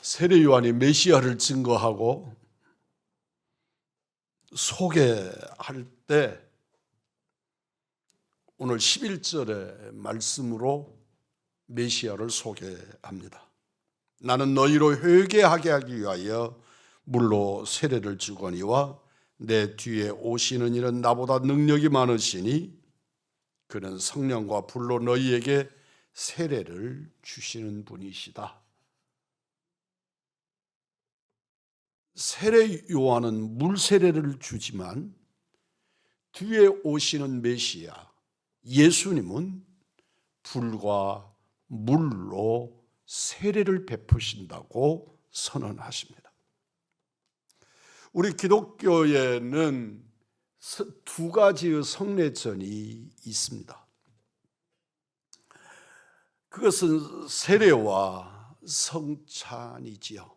세례 요한이 메시아를 증거하고 소개할 때 오늘 11절의 말씀으로 메시아를 소개합니다. 나는 너희로 회개하게 하기 위하여 물로 세례를 주거니와 내 뒤에 오시는 이는 나보다 능력이 많으시니 그는 성령과 불로 너희에게 세례를 주시는 분이시다. 세례 요한은 물 세례를 주지만 뒤에 오시는 메시아 예수님은 불과 물로 세례를 베푸신다고 선언하십니다. 우리 기독교에는 두 가지의 성례전이 있습니다. 그것은 세례와 성찬이지요.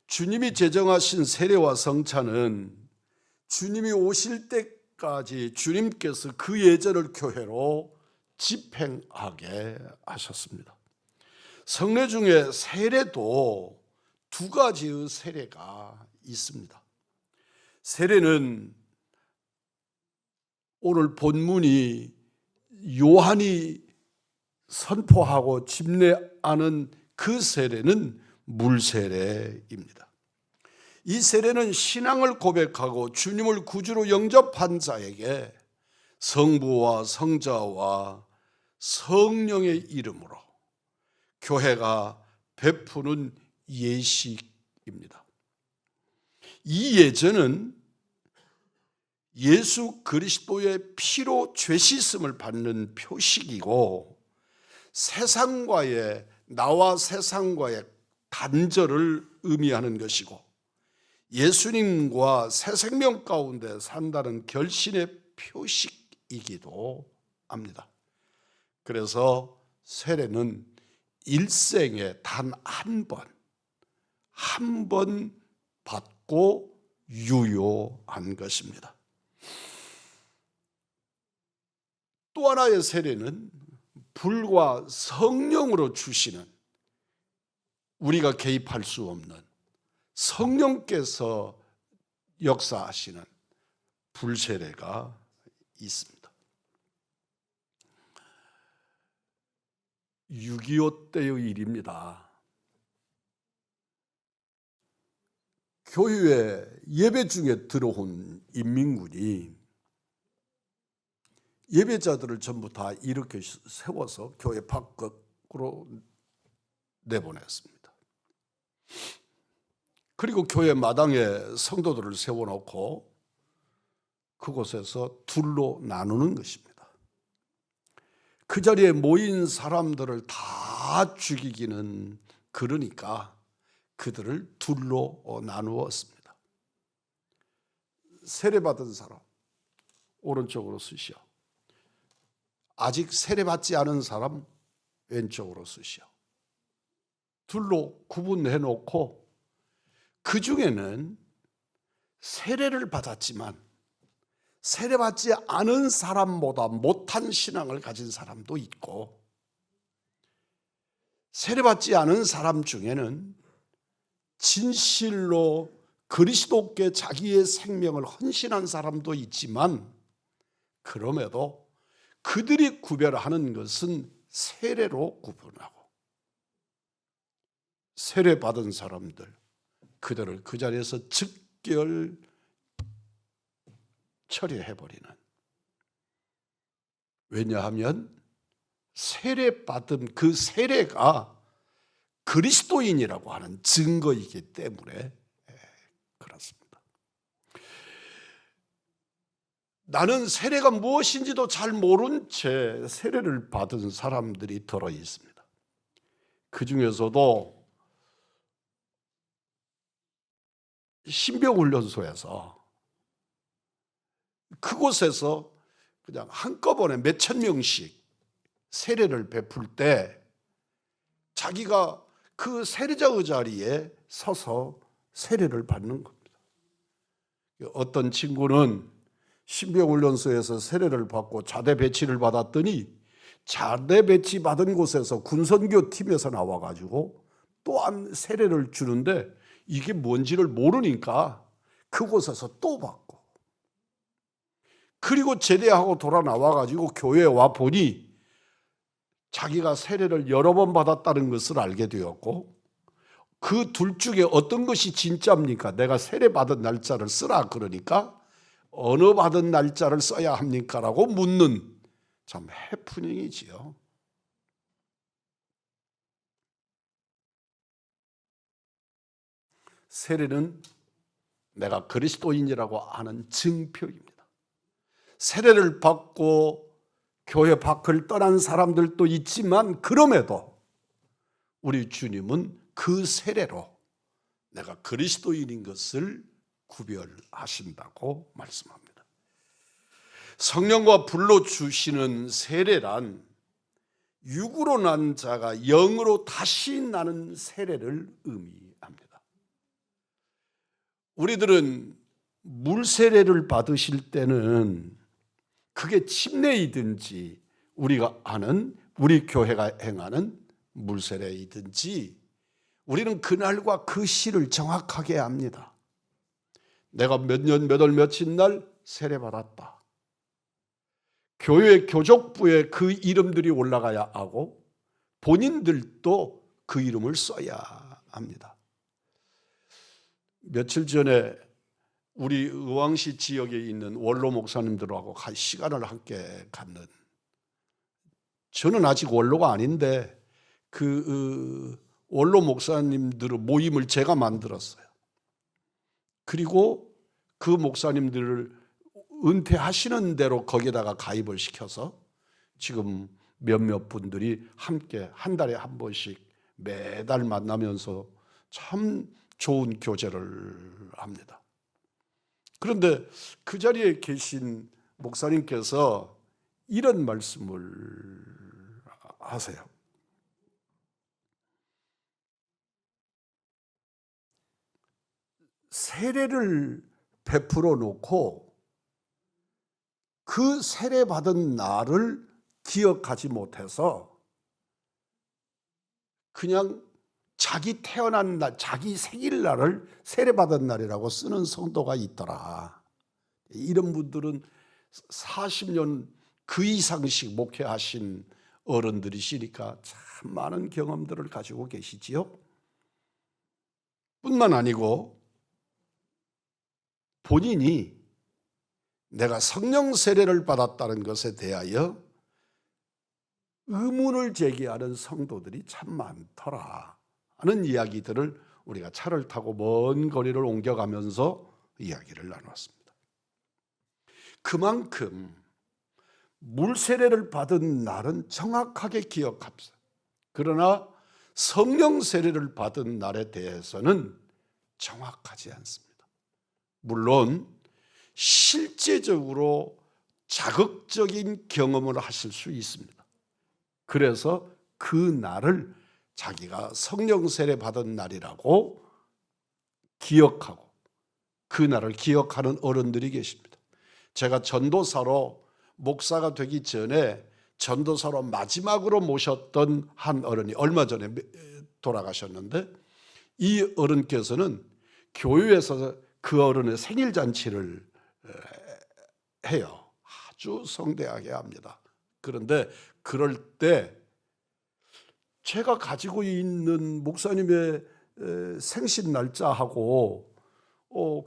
주님이 제정하신 세례와 성찬은 주님이 오실 때까지 주님께서 그 예절을 교회로 집행하게 하셨습니다. 성례 중에 세례도 두 가지의 세례가 있습니다. 세례는 오늘 본문이 요한이 선포하고 집례하는 그 세례는 물세례입니다. 이 세례는 신앙을 고백하고 주님을 구주로 영접한 자에게 성부와 성자와 성령의 이름으로 교회가 베푸는 예식입니다. 이 예전은 예수 그리스도의 피로 죄 씻음을 받는 표식이고 나와 세상과의 단절을 의미하는 것이고 예수님과 새 생명 가운데 산다는 결신의 표식이기도 합니다. 그래서 세례는 일생에 단 한 번 받고 유효한 것입니다. 또 하나의 세례는 불과 성령으로 주시는, 우리가 개입할 수 없는 성령께서 역사하시는 불세례가 있습니다. 6.25 때의 일입니다. 교회 예배 중에 들어온 인민군이 예배자들을 전부 다 이렇게 세워서 교회 밖으로 내보냈습니다. 그리고 교회 마당에 성도들을 세워놓고 그곳에서 둘로 나누는 것입니다. 그 자리에 모인 사람들을 다 죽이기는 그러니까 그들을 둘로 나누었습니다. 세례받은 사람 오른쪽으로 쓰시오. 아직 세례받지 않은 사람 왼쪽으로 쓰시오. 둘로 구분해 놓고 그 중에는 세례를 받았지만 세례받지 않은 사람보다 못한 신앙을 가진 사람도 있고 세례받지 않은 사람 중에는 진실로 그리스도께 자기의 생명을 헌신한 사람도 있지만 그럼에도 그들이 구별하는 것은 세례로 구분하고 세례받은 사람들 그들을 그 자리에서 즉결 처리해버리는, 왜냐하면 세례받은 그 세례가 그리스도인이라고 하는 증거이기 때문에 그렇습니다. 나는 세례가 무엇인지도 잘 모른 채 세례를 받은 사람들이 들어 있습니다. 그 중에서도 신병훈련소에서 그곳에서 그냥 한꺼번에 몇천 명씩 세례를 베풀 때 자기가 그 세례자의 자리에 서서 세례를 받는 겁니다. 어떤 친구는 신병훈련소에서 세례를 받고 자대 배치를 받았더니 자대 배치 받은 곳에서 군선교 팀에서 나와가지고 또한 세례를 주는데 이게 뭔지를 모르니까 그곳에서 또 받고, 그리고 제대하고 돌아 나와가지고 교회에 와 보니 자기가 세례를 여러 번 받았다는 것을 알게 되었고, 그 둘 중에 어떤 것이 진짜입니까? 내가 세례 받은 날짜를 쓰라 그러니까 어느 받은 날짜를 써야 합니까? 라고 묻는, 참 해프닝이지요. 세례는 내가 그리스도인이라고 하는 증표입니다. 세례를 받고 교회 밖을 떠난 사람들도 있지만, 그럼에도 우리 주님은 그 세례로 내가 그리스도인인 것을 구별하신다고 말씀합니다. 성령과 불로 주시는 세례란 육으로 난 자가 영으로 다시 나는 세례를 의미합니다. 우리들은 물 세례를 받으실 때는 그게 침례이든지 우리가 아는 우리 교회가 행하는 물 세례이든지 우리는 그날과 그 시를 정확하게 압니다. 내가 몇 년 몇 월 며칠 날 세례 받았다. 교회 교족부에 그 이름들이 올라가야 하고 본인들도 그 이름을 써야 합니다. 며칠 전에 우리 의왕시 지역에 있는 원로 목사님들하고 시간을 함께 갖는, 저는 아직 원로가 아닌데 그 원로 목사님들의 모임을 제가 만들었어요. 그리고 그 목사님들을 은퇴하시는 대로 거기에다가 가입을 시켜서 지금 몇몇 분들이 함께 한 달에 한 번씩 매달 만나면서 참 좋은 교제를 합니다. 그런데 그 자리에 계신 목사님께서 이런 말씀을 하세요. 세례를 베풀어 놓고 그 세례 받은 날을 기억하지 못해서 그냥 자기 태어난 날, 자기 생일날을 세례 받은 날이라고 쓰는 성도가 있더라. 이런 분들은 40년 그 이상씩 목회하신 어른들이시니까 참 많은 경험들을 가지고 계시지요. 뿐만 아니고 본인이 내가 성령 세례를 받았다는 것에 대하여 의문을 제기하는 성도들이 참 많더라 하는 이야기들을 우리가 차를 타고 먼 거리를 옮겨가면서 이야기를 나눴습니다. 그만큼 물 세례를 받은 날은 정확하게 기억합시다. 그러나 성령 세례를 받은 날에 대해서는 정확하지 않습니다. 물론 실제적으로 자극적인 경험을 하실 수 있습니다. 그래서 그 날을 자기가 성령 세례 받은 날이라고 기억하고 그 날을 기억하는 어른들이 계십니다. 제가 전도사로 목사가 되기 전에 전도사로 마지막으로 모셨던 한 어른이 얼마 전에 돌아가셨는데, 이 어른께서는 교회에서 그 어른의 생일 잔치를 해요. 아주 성대하게 합니다. 그런데 그럴 때 제가 가지고 있는 목사님의 생신 날짜하고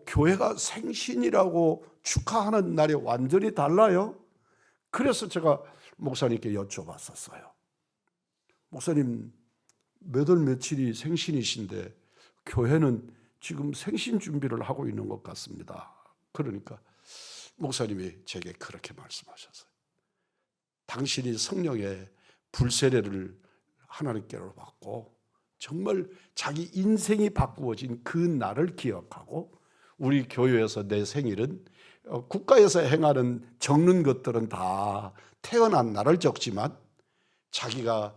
교회가 생신이라고 축하하는 날이 완전히 달라요. 그래서 제가 목사님께 여쭤봤었어요. 목사님, 몇 월 며칠이 생신이신데 교회는 지금 생신 준비를 하고 있는 것 같습니다. 그러니까 목사님이 제게 그렇게 말씀하셨어요. 당신이 성령의 불세례를 하나님께로 받고 정말 자기 인생이 바꾸어진 그 날을 기억하고, 우리 교회에서 내 생일은 국가에서 행하는 적는 것들은 다 태어난 날을 적지만 자기가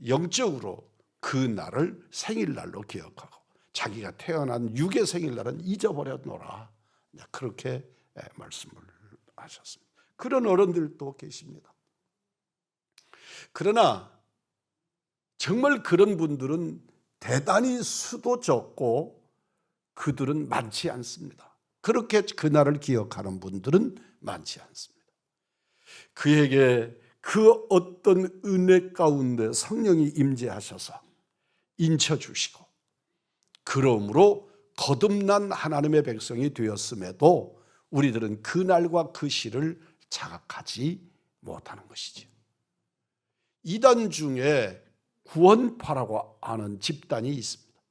영적으로 그 날을 생일날로 기억하고 자기가 태어난 육의 생일날은 잊어버려 놓으라, 그렇게 말씀을 하셨습니다. 그런 어른들도 계십니다. 그러나 정말 그런 분들은 대단히 수도 적고 그들은 많지 않습니다. 그렇게 그날을 기억하는 분들은 많지 않습니다. 그에게 그 어떤 은혜 가운데 성령이 임재하셔서 인쳐주시고, 그러므로 거듭난 하나님의 백성이 되었음에도 우리들은 그날과 그 시를 자각하지 못하는 것이죠. 이단 중에 구원파라고 하는 집단이 있습니다.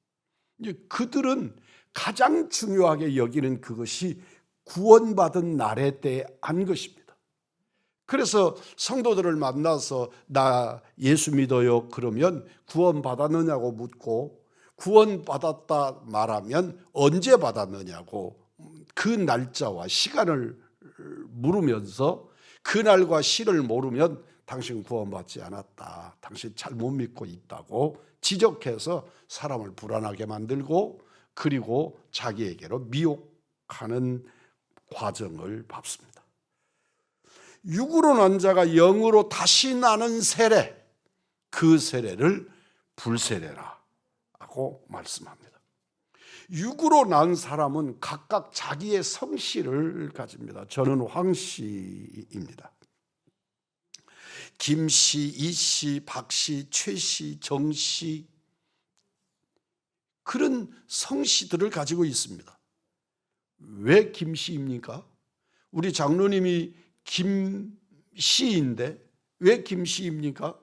그들은 가장 중요하게 여기는 그것이 구원받은 날에 대한 것입니다. 그래서 성도들을 만나서 나 예수 믿어요 그러면 구원받았느냐고 묻고, 구원받았다 말하면 언제 받았느냐고 그 날짜와 시간을 물으면서, 그날과 시를 모르면 당신 구원받지 않았다, 당신 잘못 믿고 있다고 지적해서 사람을 불안하게 만들고, 그리고 자기에게로 미혹하는 과정을 밟습니다. 육으로 난 자가 영으로 다시 나는 세례, 그 세례를 불세례라고 말씀합니다. 육으로 난 사람은 각각 자기의 성씨를 가집니다. 저는 황씨입니다. 김씨, 이씨, 박씨, 최씨, 정씨, 그런 성씨들을 가지고 있습니다. 왜 김씨입니까? 우리 장로님이 김씨인데 왜 김씨입니까?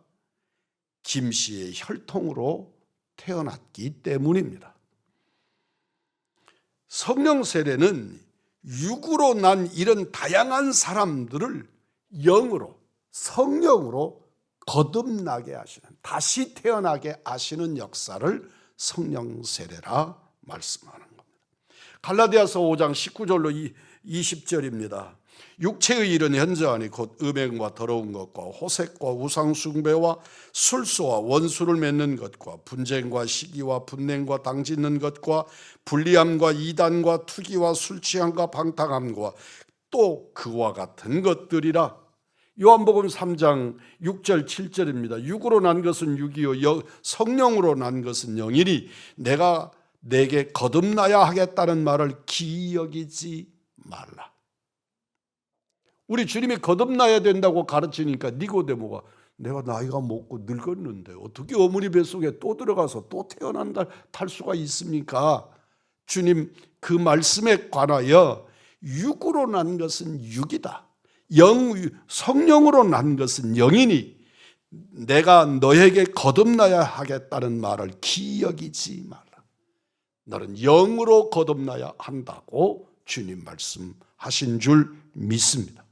김씨의 혈통으로 태어났기 때문입니다. 성령 세례는 육으로 난 이런 다양한 사람들을 영으로, 성령으로 거듭나게 하시는, 다시 태어나게 하시는 역사를 성령 세례라 말씀하는 겁니다. 갈라디아서 5장 19절로 20절입니다. 육체의 일은 현저하니 곧 음행과 더러운 것과 호색과 우상숭배와 술수와 원수를 맺는 것과 분쟁과 시기와 분냉과 당짓는 것과 불리함과 이단과 투기와 술취함과 방탕함과 또 그와 같은 것들이라. 요한복음 3장 6절 7절입니다. 육으로 난 것은 육이요 성령으로 난 것은 영이니 내가 내게 거듭나야 하겠다는 말을 기억이지 말라. 우리 주님이 거듭나야 된다고 가르치니까 니고데모가 내가 나이가 먹고 늙었는데 어떻게 어머니 뱃속에 또 들어가서 또 태어난다 탈 수가 있습니까? 주님 그 말씀에 관하여 육으로 난 것은 육이다, 성령으로 난 것은 영이니 내가 너에게 거듭나야 하겠다는 말을 기억이지 말라. 너는 영으로 거듭나야 한다고 주님 말씀하신 줄 믿습니다.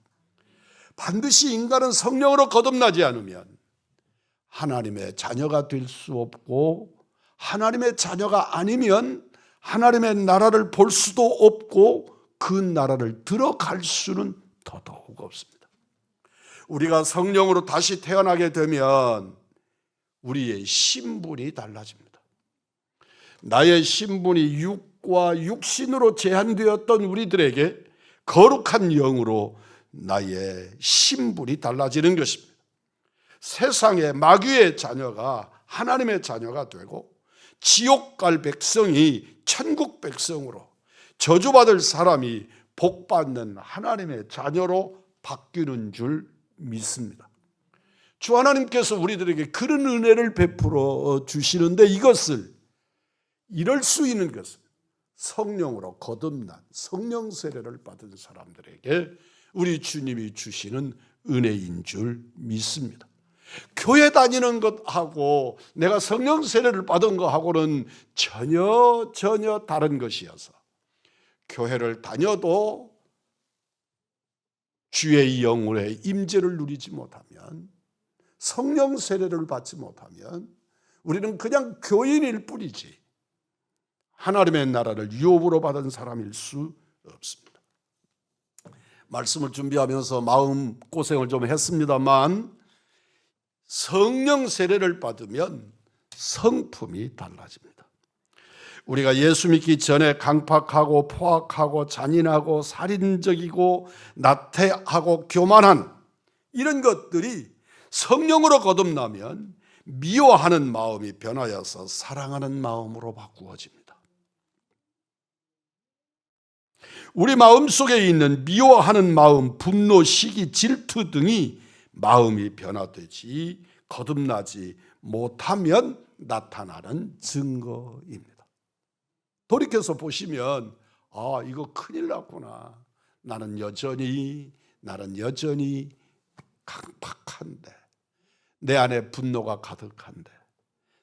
반드시 인간은 성령으로 거듭나지 않으면 하나님의 자녀가 될 수 없고, 하나님의 자녀가 아니면 하나님의 나라를 볼 수도 없고 그 나라를 들어갈 수는 더더욱 없습니다. 우리가 성령으로 다시 태어나게 되면 우리의 신분이 달라집니다. 나의 신분이 육과 육신으로 제한되었던 우리들에게 거룩한 영으로 나의 신분이 달라지는 것입니다. 세상의 마귀의 자녀가 하나님의 자녀가 되고, 지옥 갈 백성이 천국 백성으로, 저주받을 사람이 복받는 하나님의 자녀로 바뀌는 줄 믿습니다. 주 하나님께서 우리들에게 그런 은혜를 베풀어 주시는데, 이럴 수 있는 것은 성령으로 거듭난 성령 세례를 받은 사람들에게 우리 주님이 주시는 은혜인 줄 믿습니다. 교회 다니는 것하고 내가 성령 세례를 받은 것하고는 전혀 다른 것이어서, 교회를 다녀도 주의 영혼의 임재를 누리지 못하면, 성령 세례를 받지 못하면 우리는 그냥 교인일 뿐이지 하나님의 나라를 유업으로 받은 사람일 수 없습니다. 말씀을 준비하면서 마음 고생을 좀 했습니다만, 성령 세례를 받으면 성품이 달라집니다. 우리가 예수 믿기 전에 강팍하고 포악하고 잔인하고 살인적이고 나태하고 교만한 이런 것들이 성령으로 거듭나면 미워하는 마음이 변하여서 사랑하는 마음으로 바꾸어집니다. 우리 마음 속에 있는 미워하는 마음, 분노, 시기, 질투 등이 마음이 변화되지 거듭나지 못하면 나타나는 증거입니다. 돌이켜서 보시면 이거 큰일 났구나. 나는 여전히 강팍한데, 내 안에 분노가 가득한데,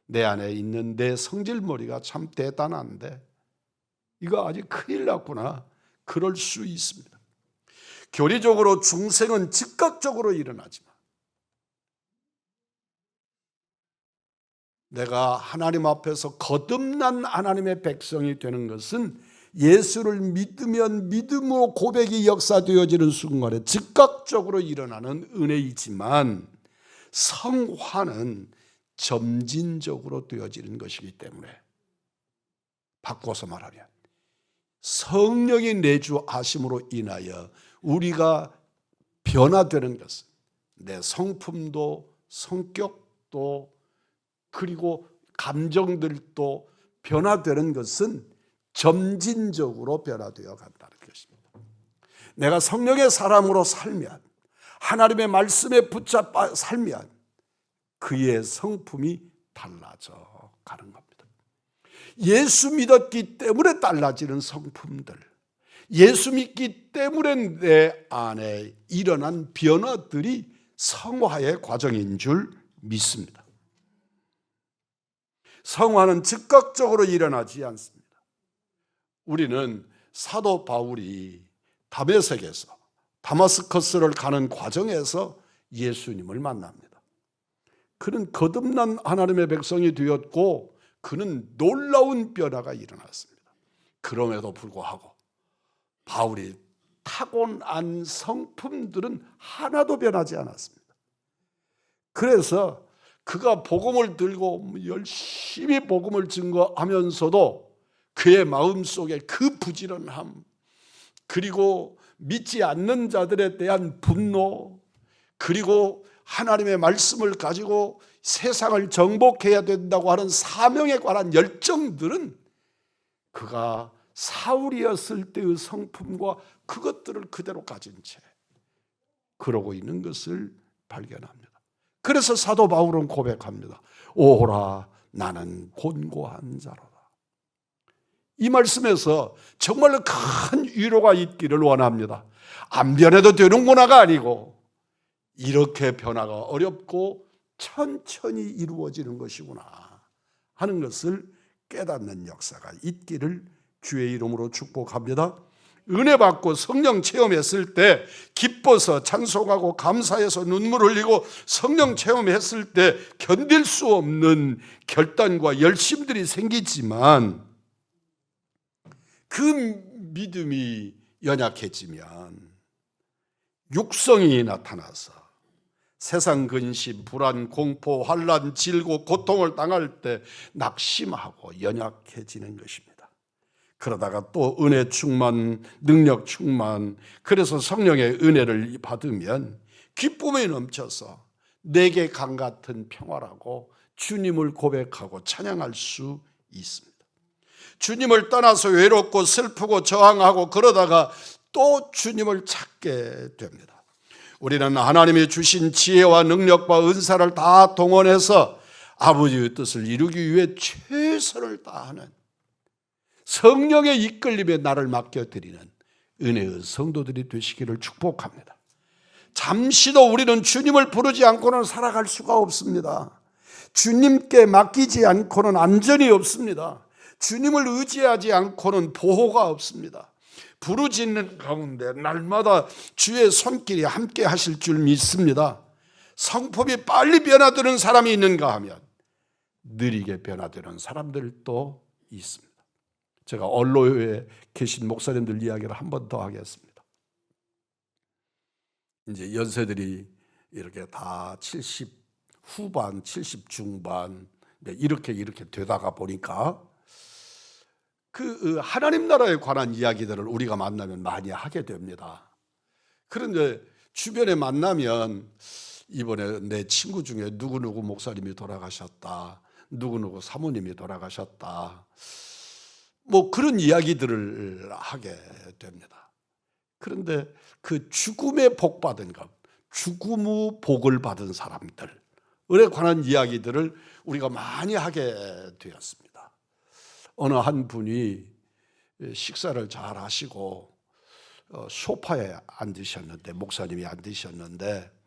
내 안에 있는 내 성질머리가 참 대단한데 이거 아직 큰일 났구나. 그럴 수 있습니다. 교리적으로 중생은 즉각적으로 일어나지만 내가 하나님 앞에서 거듭난 하나님의 백성이 되는 것은 예수를 믿으면 믿음으로 고백이 역사되어지는 순간에 즉각적으로 일어나는 은혜이지만 성화는 점진적으로 되어지는 것이기 때문에, 바꿔서 말하면 성령이 내주하심으로 인하여 우리가 변화되는 것은 내 성품도 성격도 그리고 감정들도 변화되는 것은 점진적으로 변화되어 간다는 것입니다. 내가 성령의 사람으로 살면, 하나님의 말씀에 붙잡아 살면 그의 성품이 달라져 가는 겁니다. 예수 믿었기 때문에 달라지는 성품들, 예수 믿기 때문에 내 안에 일어난 변화들이 성화의 과정인 줄 믿습니다. 성화는 즉각적으로 일어나지 않습니다. 우리는 사도 바울이 다메섹에서 다마스커스를 가는 과정에서 예수님을 만납니다. 그는 거듭난 하나님의 백성이 되었고 그는 놀라운 변화가 일어났습니다. 그럼에도 불구하고 바울이 타고난 성품들은 하나도 변하지 않았습니다. 그래서 그가 복음을 들고 열심히 복음을 증거하면서도 그의 마음속에 그 부지런함, 그리고 믿지 않는 자들에 대한 분노, 그리고 하나님의 말씀을 가지고 세상을 정복해야 된다고 하는 사명에 관한 열정들은 그가 사울이었을 때의 성품과 그것들을 그대로 가진 채 그러고 있는 것을 발견합니다. 그래서 사도 바울은 고백합니다. 오호라, 나는 곤고한 자로다. 이 말씀에서 정말로 큰 위로가 있기를 원합니다. 안 변해도 되는구나가 아니고 이렇게 변화가 어렵고 천천히 이루어지는 것이구나 하는 것을 깨닫는 역사가 있기를 주의 이름으로 축복합니다. 은혜 받고 성령 체험했을 때 기뻐서 찬송하고 감사해서 눈물 흘리고 성령 체험했을 때 견딜 수 없는 결단과 열심들이 생기지만 그 믿음이 연약해지면 육성이 나타나서 세상 근심, 불안, 공포, 환난, 질고 고통을 당할 때 낙심하고 연약해지는 것입니다. 그러다가 또 은혜 충만, 능력 충만, 그래서 성령의 은혜를 받으면 기쁨에 넘쳐서 내게 강 같은 평화라고 주님을 고백하고 찬양할 수 있습니다. 주님을 떠나서 외롭고 슬프고 저항하고 그러다가 또 주님을 찾게 됩니다. 우리는 하나님이 주신 지혜와 능력과 은사를 다 동원해서 아버지의 뜻을 이루기 위해 최선을 다하는 성령의 이끌림에 나를 맡겨드리는 은혜의 성도들이 되시기를 축복합니다. 잠시도 우리는 주님을 부르지 않고는 살아갈 수가 없습니다. 주님께 맡기지 않고는 안전이 없습니다. 주님을 의지하지 않고는 보호가 없습니다. 부르짖는 가운데 날마다 주의 손길이 함께 하실 줄 믿습니다. 성품이 빨리 변화되는 사람이 있는가 하면 느리게 변화되는 사람들도 있습니다. 제가 언로에 계신 목사님들 이야기를 한 번 더 하겠습니다. 이제 연세들이 이렇게 다 70 후반, 70 중반 이렇게 되다가 보니까 그 하나님 나라에 관한 이야기들을 우리가 만나면 많이 하게 됩니다. 그런데 주변에 만나면 이번에 내 친구 중에 누구누구 목사님이 돌아가셨다, 누구누구 사모님이 돌아가셨다, 뭐 그런 이야기들을 하게 됩니다. 그런데 그 죽음의 복 받은 것, 죽음 후 복을 받은 사람들에 관한 이야기들을 우리가 많이 하게 되었습니다. 어느 한 분이 식사를 잘 하시고 소파에 앉으셨는데, 목사님이 앉으셨는데,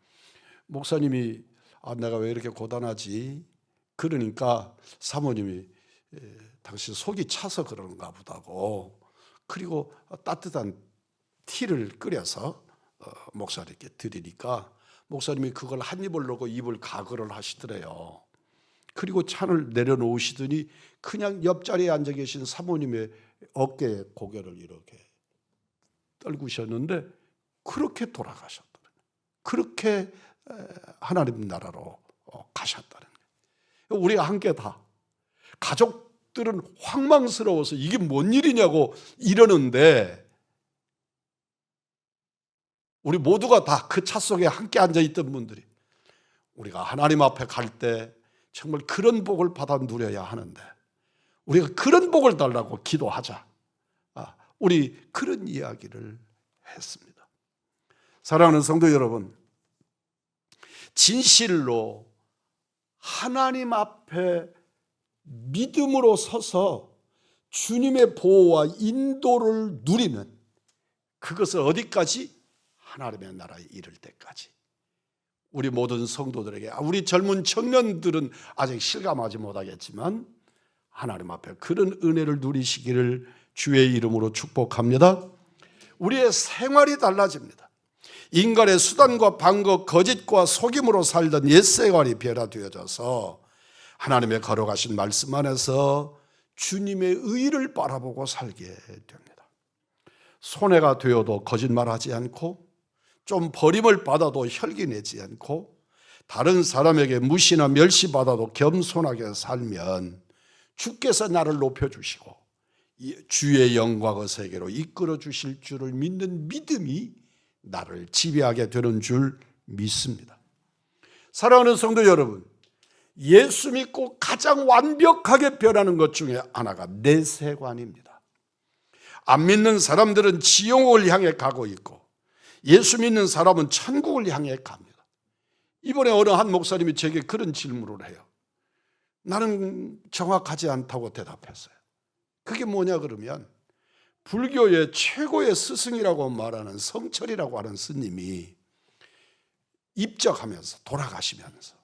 목사님이 내가 왜 이렇게 고단하지? 그러니까 사모님이 당신 속이 차서 그런가 보다고, 그리고 따뜻한 티를 끓여서 목사님께 드리니까 목사님이 그걸 한 입을 넣고 입을 가글을 하시더래요. 그리고 찬을 내려놓으시더니 그냥 옆자리에 앉아 계신 사모님의 어깨에 고개를 이렇게 떨구셨는데 그렇게 돌아가셨더래요. 그렇게 하나님 나라로 가셨다는 거예요. 우리가 함께 다 가족들은 황망스러워서 이게 뭔 일이냐고 이러는데, 우리 모두가 다 그 차 속에 함께 앉아있던 분들이 우리가 하나님 앞에 갈 때 정말 그런 복을 받아 누려야 하는데 우리가 그런 복을 달라고 기도하자. 우리 그런 이야기를 했습니다. 사랑하는 성도 여러분, 진실로 하나님 앞에 믿음으로 서서 주님의 보호와 인도를 누리는, 그것을 어디까지? 하나님의 나라에 이를 때까지. 우리 모든 성도들에게, 우리 젊은 청년들은 아직 실감하지 못하겠지만 하나님 앞에 그런 은혜를 누리시기를 주의 이름으로 축복합니다. 우리의 생활이 달라집니다. 인간의 수단과 방법, 거짓과 속임으로 살던 옛 생활이 변화되어져서 하나님의 거룩하신 말씀 안에서 주님의 의를 바라보고 살게 됩니다. 손해가 되어도 거짓말하지 않고, 좀 버림을 받아도 혈기내지 않고, 다른 사람에게 무시나 멸시받아도 겸손하게 살면 주께서 나를 높여주시고 주의 영광의 세계로 이끌어 주실 줄을 믿는 믿음이 나를 지배하게 되는 줄 믿습니다. 사랑하는 성도 여러분, 예수 믿고 가장 완벽하게 변하는 것 중에 하나가 내세관입니다. 안 믿는 사람들은 지옥을 향해 가고 있고, 예수 믿는 사람은 천국을 향해 갑니다. 이번에 어느 한 목사님이 제게 그런 질문을 해요. 나는 정확하지 않다고 대답했어요. 그게 뭐냐 그러면, 불교의 최고의 스승이라고 말하는 성철이라고 하는 스님이 입적하면서 돌아가시면서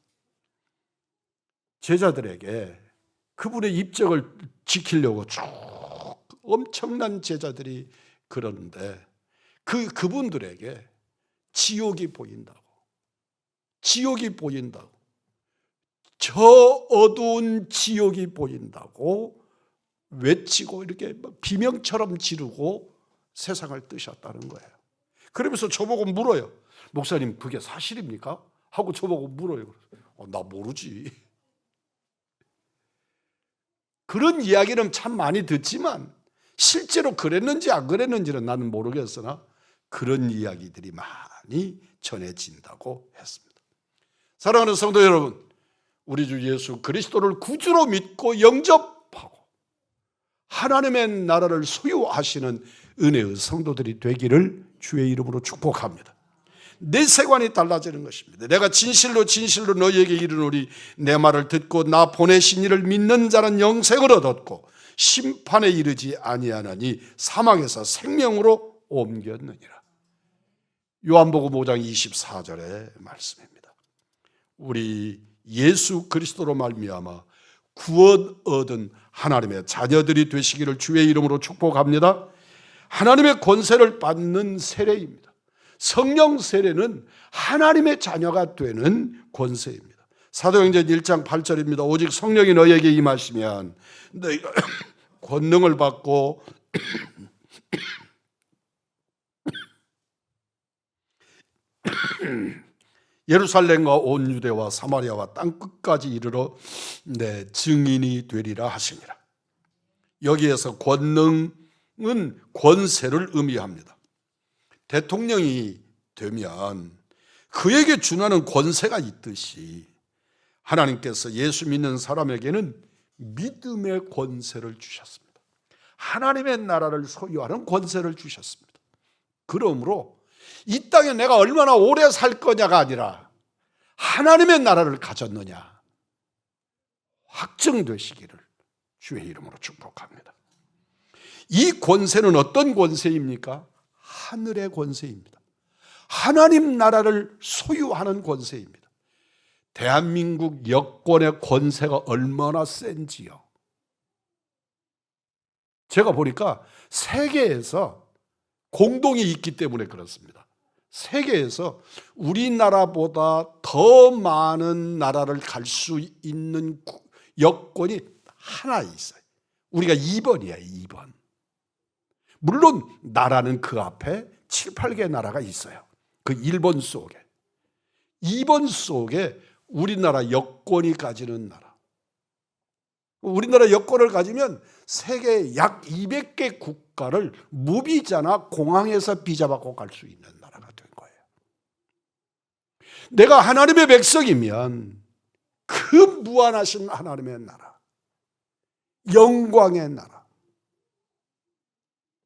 제자들에게 그분의 입적을 지키려고 쭉 엄청난 제자들이 그러는데 그분들에게 지옥이 보인다고, 지옥이 보인다고, 저 어두운 지옥이 보인다고 외치고 이렇게 비명처럼 지르고 세상을 뜨셨다는 거예요. 그러면서 저보고 물어요. 목사님, 그게 사실입니까? 하고 저보고 물어요. 나 모르지. 그런 이야기는 참 많이 듣지만 실제로 그랬는지 안 그랬는지는 나는 모르겠으나 그런 이야기들이 많이 전해진다고 했습니다. 사랑하는 성도 여러분, 우리 주 예수 그리스도를 구주로 믿고 영접하고 하나님의 나라를 소유하시는 은혜의 성도들이 되기를 주의 이름으로 축복합니다. 내 세관이 달라지는 것입니다. 내가 진실로 진실로 너희에게 이르노니 내 말을 듣고 나 보내신 이를 믿는 자는 영생을 얻었고 심판에 이르지 아니하나니 사망에서 생명으로 옮겼느니라. 요한복음 5장 24절의 말씀입니다. 우리 예수 그리스도로 말미암아 구원 얻은 하나님의 자녀들이 되시기를 주의 이름으로 축복합니다. 하나님의 권세를 받는 세례입니다. 성령 세례는 하나님의 자녀가 되는 권세입니다. 사도행전 1장 8절입니다. 오직 성령이 너희에게 임하시면 너희가 권능을 받고 예루살렘과 온 유대와 사마리아와 땅끝까지 이르러 내 증인이 되리라 하시니라. 여기에서 권능은 권세를 의미합니다. 대통령이 되면 그에게 준하는 권세가 있듯이 하나님께서 예수 믿는 사람에게는 믿음의 권세를 주셨습니다. 하나님의 나라를 소유하는 권세를 주셨습니다. 그러므로 이 땅에 내가 얼마나 오래 살 거냐가 아니라 하나님의 나라를 가졌느냐 확정되시기를 주의 이름으로 축복합니다. 이 권세는 어떤 권세입니까? 하늘의 권세입니다. 하나님 나라를 소유하는 권세입니다. 대한민국 여권의 권세가 얼마나 센지요. 제가 보니까 세계에서 공동이 있기 때문에 그렇습니다. 세계에서 우리나라보다 더 많은 나라를 갈 수 있는 여권이 하나 있어요. 우리가 2번이에요. 2번. 물론 나라는 그 앞에 7, 8개 나라가 있어요. 그 1번 속에. 2번 속에 우리나라 여권이 가지는 나라. 우리나라 여권을 가지면 세계 약 200개 국가를 무비자나 공항에서 비자 받고 갈 수 있는 나라가 된 거예요. 내가 하나님의 백성이면 그 무한하신 하나님의 나라, 영광의 나라,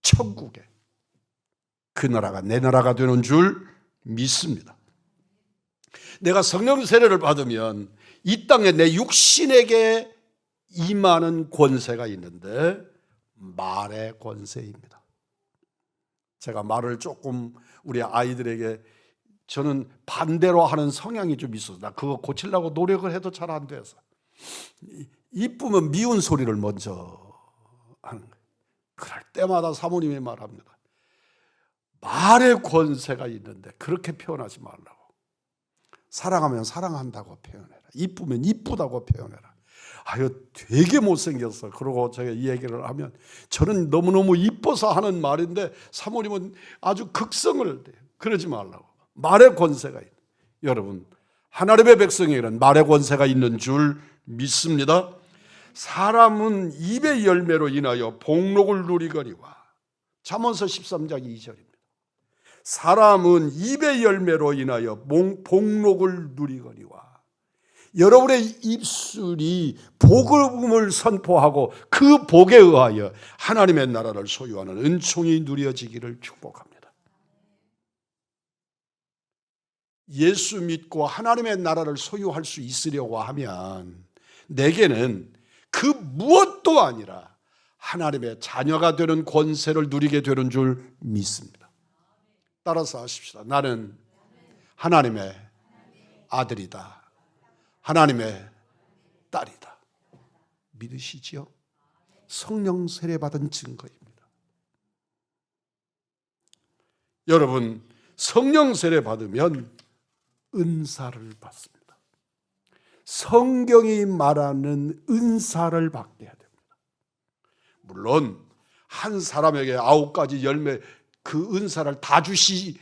천국의 그 나라가 내 나라가 되는 줄 믿습니다. 내가 성령 세례를 받으면 이 땅에 내 육신에게 임하는 권세가 있는데 말의 권세입니다. 제가 말을 조금 우리 아이들에게 저는 반대로 하는 성향이 좀 있어서 나 그거 고치려고 노력을 해도 잘 안 돼서 이쁘면 미운 소리를 먼저 하는 거예요. 그럴 때마다 사모님이 말합니다. 말의 권세가 있는데 그렇게 표현하지 말라고. 사랑하면 사랑한다고 표현해라. 이쁘면 이쁘다고 표현해라. 아유 되게 못생겼어. 그러고 제가 이 얘기를 하면 저는 너무너무 이뻐서 하는 말인데 사모님은 아주 극성을 해요. 그러지 말라고. 말의 권세가 있는. 여러분 하나님의 백성에게는 말의 권세가 있는 줄 믿습니다. 사람은 입의 열매로 인하여 복록을 누리거니와. 잠언서 13장 2절입니다. 사람은 입의 열매로 인하여 복록을 누리거니와. 여러분의 입술이 복음을 선포하고 그 복에 의하여 하나님의 나라를 소유하는 은총이 누려지기를 축복합니다. 예수 믿고 하나님의 나라를 소유할 수 있으려고 하면 내게는 그 무엇도 아니라 하나님의 자녀가 되는 권세를 누리게 되는 줄 믿습니다. 따라서 하십시다. 나는 하나님의 아들이다. 하나님의 딸이다. 믿으시지요? 성령 세례 받은 증거입니다. 여러분 성령 세례 받으면 은사를 받습니다. 성경이 말하는 은사를 받게 됩니다. 물론 한 사람에게 9가지 열매 그 은사를 다 주시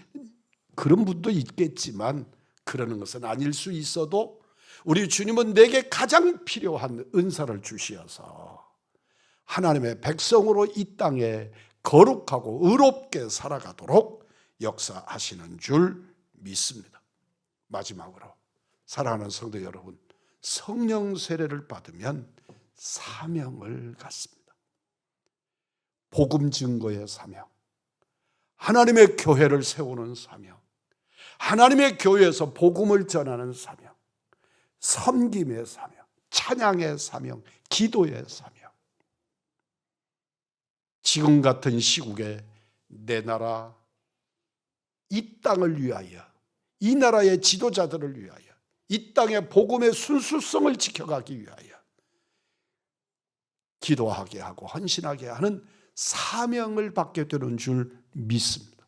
그런 분도 있겠지만 그러는 것은 아닐 수 있어도 우리 주님은 내게 가장 필요한 은사를 주시어서 하나님의 백성으로 이 땅에 거룩하고 의롭게 살아가도록 역사하시는 줄 믿습니다. 마지막으로 사랑하는 성도 여러분, 성령 세례를 받으면 사명을 갖습니다. 복음 증거의 사명, 하나님의 교회를 세우는 사명, 하나님의 교회에서 복음을 전하는 사명, 섬김의 사명, 찬양의 사명, 기도의 사명. 지금 같은 시국에 내 나라, 이 땅을 위하여, 이 나라의 지도자들을 위하여, 이 땅의 복음의 순수성을 지켜가기 위하여 기도하게 하고 헌신하게 하는 사명을 받게 되는 줄 믿습니다.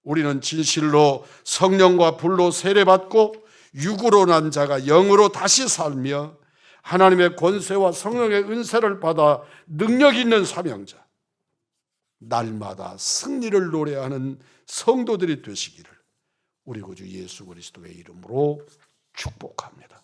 우리는 진실로 성령과 불로 세례받고 육으로 난 자가 영으로 다시 살며 하나님의 권세와 성령의 은사를 받아 능력 있는 사명자, 날마다 승리를 노래하는 성도들이 되시기를 우리 구주 예수 그리스도의 이름으로 축복합니다.